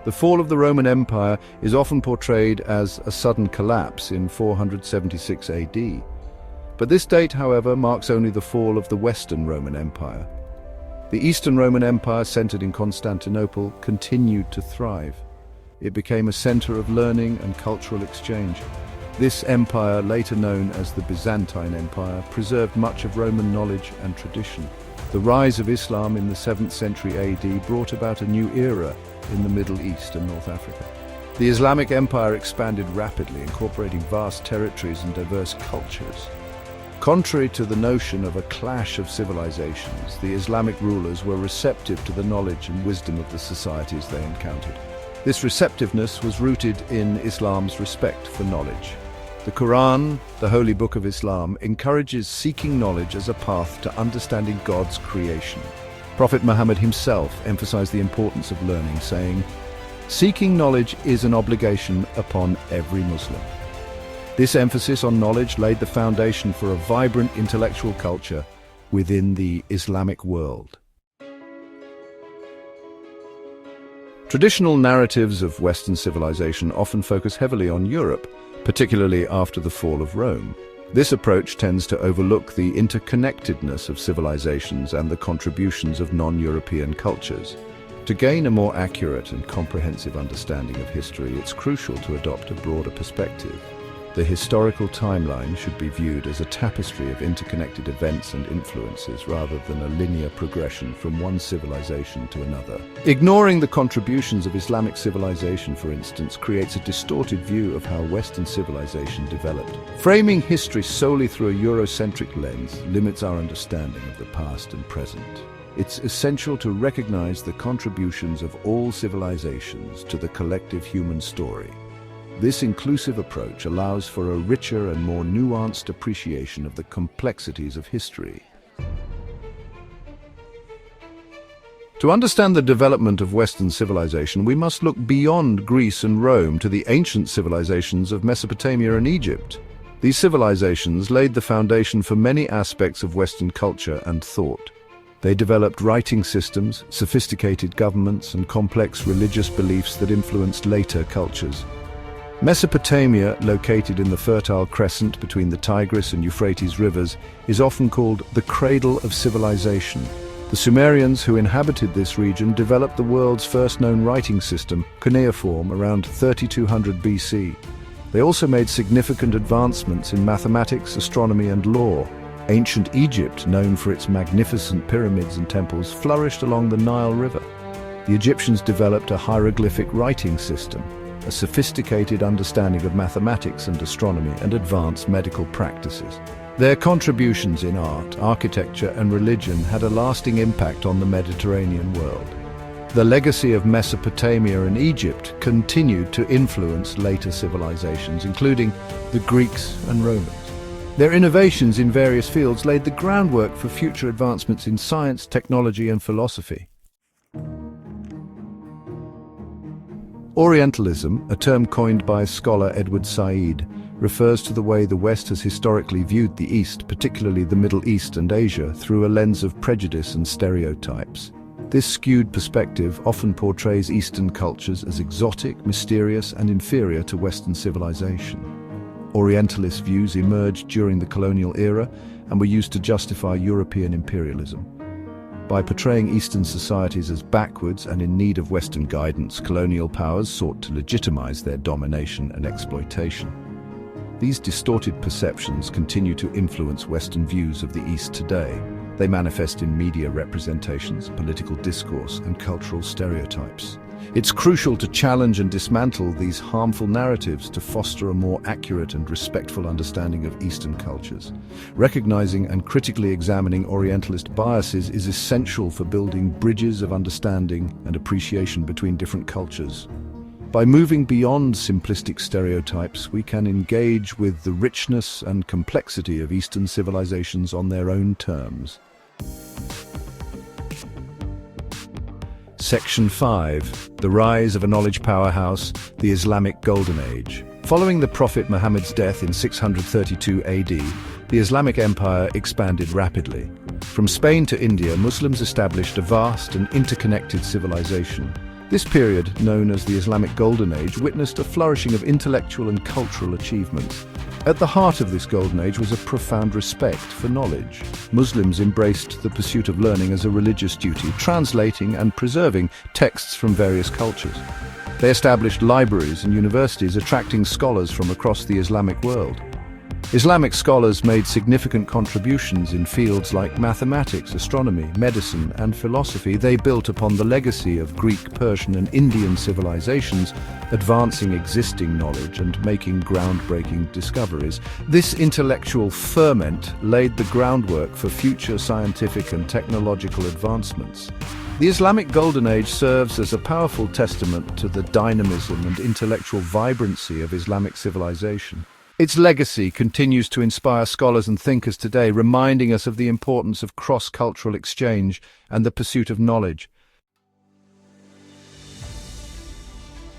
The fall of the Roman Empire is often portrayed as a sudden collapse in 476 AD. But this date, however, marks only the fall of the Western Roman Empire. The Eastern Roman Empire, centered in Constantinople, continued to thrive. It became a center of learning and cultural exchange. This empire, later known as the Byzantine Empire, preserved much of Roman knowledge and tradition. The rise of Islam in the 7th century AD brought about a new era in the Middle East and North Africa. The Islamic Empire expanded rapidly, incorporating vast territories and diverse cultures. Contrary to the notion of a clash of civilizations, the Islamic rulers were receptive to the knowledge and wisdom of the societies they encountered. This receptiveness was rooted in Islam's respect for knowledge. The Quran, the holy book of Islam, encourages seeking knowledge as a path to understanding God's creation. Prophet Muhammad himself emphasized the importance of learning, saying, "Seeking knowledge is an obligation upon every Muslim." This emphasis on knowledge laid the foundation for a vibrant intellectual culture within the Islamic world. Traditional narratives of Western civilization often focus heavily on Europe, particularly after the fall of Rome. This approach tends to overlook the interconnectedness of civilizations and the contributions of non-European cultures. To gain a more accurate and comprehensive understanding of history, it's crucial to adopt a broader perspective. The historical timeline should be viewed as a tapestry of interconnected events and influences rather than a linear progression from one civilization to another. Ignoring the contributions of Islamic civilization, for instance, creates a distorted view of how Western civilization developed. Framing history solely through a Eurocentric lens limits our understanding of the past and present. It's essential to recognize the contributions of all civilizations to the collective human story. This inclusive approach allows for a richer and more nuanced appreciation of the complexities of history. To understand the development of Western civilization, we must look beyond Greece and Rome to the ancient civilizations of Mesopotamia and Egypt. These civilizations laid the foundation for many aspects of Western culture and thought. They developed writing systems, sophisticated governments, and complex religious beliefs that influenced later cultures. Mesopotamia, located in the Fertile Crescent between the Tigris and Euphrates rivers, is often called the cradle of civilization. The Sumerians who inhabited this region developed the world's first known writing system, cuneiform, around 3200 BC. They also made significant advancements in mathematics, astronomy, and law. Ancient Egypt, known for its magnificent pyramids and temples, flourished along the Nile River. The Egyptians developed a hieroglyphic writing system, a sophisticated understanding of mathematics and astronomy, and advanced medical practices. Their contributions in art, architecture, and religion had a lasting impact on the Mediterranean world. The legacy of Mesopotamia and Egypt continued to influence later civilizations, including the Greeks and Romans. Their innovations in various fields laid the groundwork for future advancements in science, technology, and philosophy. Orientalism, a term coined by scholar Edward Said, refers to the way the West has historically viewed the East, particularly the Middle East and Asia, through a lens of prejudice and stereotypes. This skewed perspective often portrays Eastern cultures as exotic, mysterious, and inferior to Western civilization. Orientalist views emerged during the colonial era and were used to justify European imperialism. By portraying Eastern societies as backwards and in need of Western guidance, colonial powers sought to legitimize their domination and exploitation. These distorted perceptions continue to influence Western views of the East today. They manifest in media representations, political discourse, and cultural stereotypes. It's crucial to challenge and dismantle these harmful narratives to foster a more accurate and respectful understanding of Eastern cultures. Recognizing and critically examining Orientalist biases is essential for building bridges of understanding and appreciation between different cultures. By moving beyond simplistic stereotypes, we can engage with the richness and complexity of Eastern civilizations on their own terms. Section 5. The Rise of a Knowledge Powerhouse, the Islamic Golden Age. Following the Prophet Muhammad's death in 632 AD, the Islamic Empire expanded rapidly. From Spain to India, Muslims established a vast and interconnected civilization. This period, known as the Islamic Golden Age, witnessed a flourishing of intellectual and cultural achievements. At the heart of this golden age was a profound respect for knowledge. Muslims embraced the pursuit of learning as a religious duty, translating and preserving texts from various cultures. They established libraries and universities, attracting scholars from across the Islamic world. Islamic scholars made significant contributions in fields like mathematics, astronomy, medicine, and philosophy. They built upon the legacy of Greek, Persian, and Indian civilizations, advancing existing knowledge and making groundbreaking discoveries. This intellectual ferment laid the groundwork for future scientific and technological advancements. The Islamic Golden Age serves as a powerful testament to the dynamism and intellectual vibrancy of Islamic civilization. Its legacy continues to inspire scholars and thinkers today, reminding us of the importance of cross-cultural exchange and the pursuit of knowledge.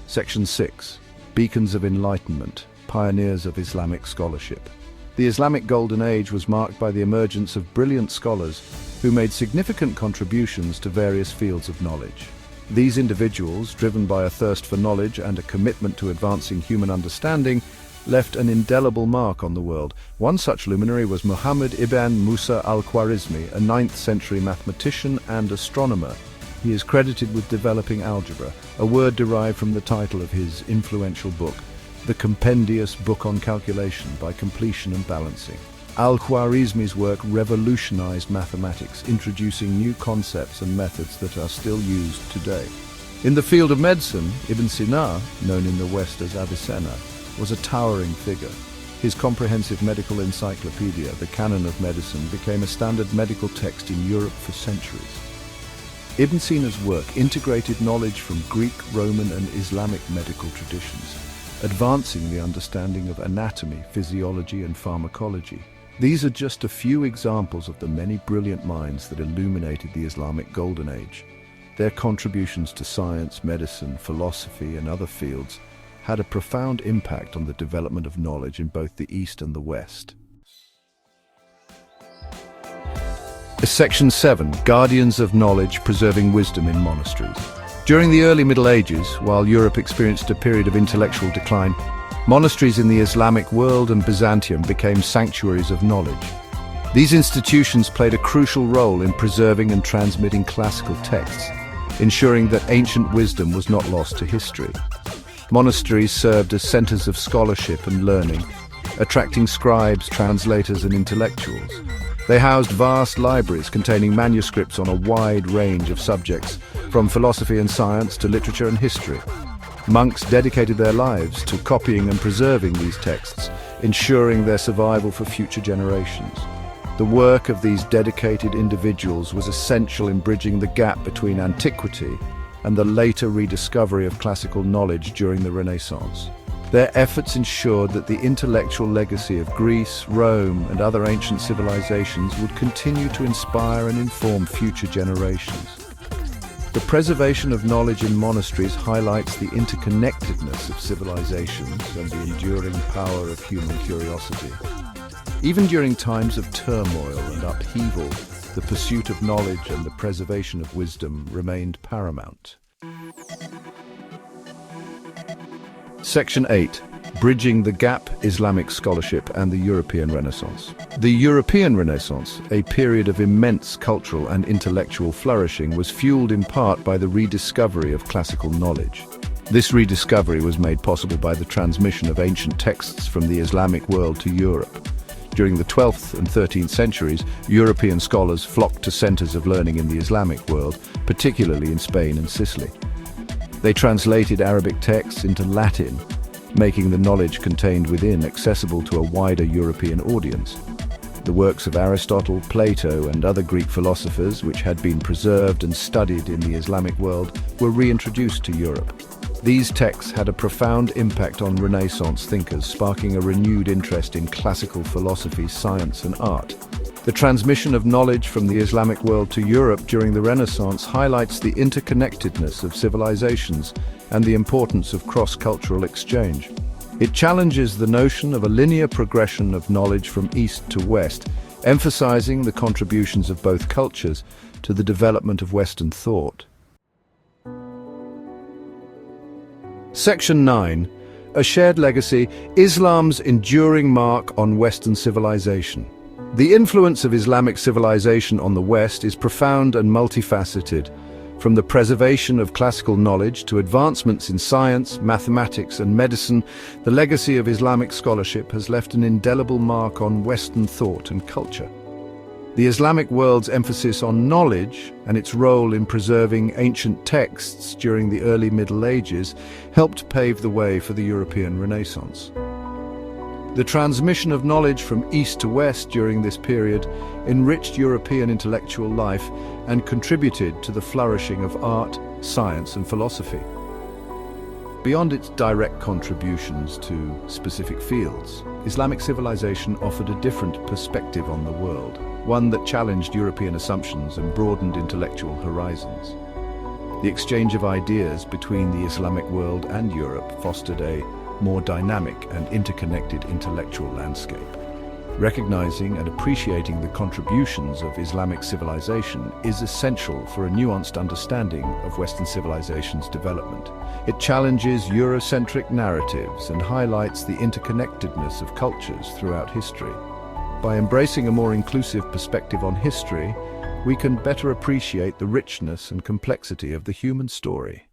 Section 6. Beacons of Enlightenment, Pioneers of Islamic Scholarship. The Islamic Golden Age was marked by the emergence of brilliant scholars who made significant contributions to various fields of knowledge. These individuals, driven by a thirst for knowledge and a commitment to advancing human understanding, left an indelible mark on the world. One such luminary was Muhammad ibn Musa al-Khwarizmi, a 9th century mathematician and astronomer. He is credited with developing algebra, a word derived from the title of his influential book, The Compendious Book on Calculation by Completion and Balancing. Al-Khwarizmi's work revolutionized mathematics, introducing new concepts and methods that are still used today. In the field of medicine, Ibn Sina, known in the West as Avicenna, was a towering figure. His comprehensive medical encyclopedia, the Canon of Medicine, became a standard medical text in Europe for centuries. Ibn Sina's work integrated knowledge from Greek, Roman, and Islamic medical traditions, advancing the understanding of anatomy, physiology, and pharmacology. These are just a few examples of the many brilliant minds that illuminated the Islamic Golden Age. Their contributions to science, medicine, philosophy, and other fields had a profound impact on the development of knowledge in both the East and the West. Section 7. Guardians of Knowledge Preserving Wisdom in Monasteries. During the early Middle Ages, while Europe experienced a period of intellectual decline, monasteries in the Islamic world and Byzantium became sanctuaries of knowledge. These institutions played a crucial role in preserving and transmitting classical texts, ensuring that ancient wisdom was not lost to history. Monasteries served as centers of scholarship and learning, attracting scribes, translators, and intellectuals. They housed vast libraries containing manuscripts on a wide range of subjects, from philosophy and science to literature and history. Monks dedicated their lives to copying and preserving these texts, ensuring their survival for future generations. The work of these dedicated individuals was essential in bridging the gap between antiquity and the later rediscovery of classical knowledge during the Renaissance. Their efforts ensured that the intellectual legacy of Greece, Rome, and other ancient civilizations would continue to inspire and inform future generations. The preservation of knowledge in monasteries highlights the interconnectedness of civilizations and the enduring power of human curiosity. Even during times of turmoil and upheaval, the pursuit of knowledge and the preservation of wisdom remained paramount. Section 8. Bridging the Gap, Islamic Scholarship and the European Renaissance. The European Renaissance, a period of immense cultural and intellectual flourishing, was fueled in part by the rediscovery of classical knowledge. This rediscovery was made possible by the transmission of ancient texts from the Islamic world to Europe. During the 12th and 13th centuries, European scholars flocked to centers of learning in the Islamic world, particularly in Spain and Sicily. They translated Arabic texts into Latin, making the knowledge contained within accessible to a wider European audience. The works of Aristotle, Plato, and other Greek philosophers, which had been preserved and studied in the Islamic world, were reintroduced to Europe. These texts had a profound impact on Renaissance thinkers, sparking a renewed interest in classical philosophy, science, and art. The transmission of knowledge from the Islamic world to Europe during the Renaissance highlights the interconnectedness of civilizations and the importance of cross-cultural exchange. It challenges the notion of a linear progression of knowledge from East to West, emphasizing the contributions of both cultures to the development of Western thought. Section 9. A shared legacy, Islam's enduring mark on Western civilization. The influence of Islamic civilization on the West is profound and multifaceted. From the preservation of classical knowledge to advancements in science, mathematics, and medicine, the legacy of Islamic scholarship has left an indelible mark on Western thought and culture. The Islamic world's emphasis on knowledge and its role in preserving ancient texts during the early Middle Ages helped pave the way for the European Renaissance. The transmission of knowledge from east to west during this period enriched European intellectual life and contributed to the flourishing of art, science, and philosophy. Beyond its direct contributions to specific fields, Islamic civilization offered a different perspective on the world, one that challenged European assumptions and broadened intellectual horizons. The exchange of ideas between the Islamic world and Europe fostered a more dynamic and interconnected intellectual landscape. Recognizing and appreciating the contributions of Islamic civilization is essential for a nuanced understanding of Western civilization's development. It challenges Eurocentric narratives and highlights the interconnectedness of cultures throughout history. By embracing a more inclusive perspective on history, we can better appreciate the richness and complexity of the human story.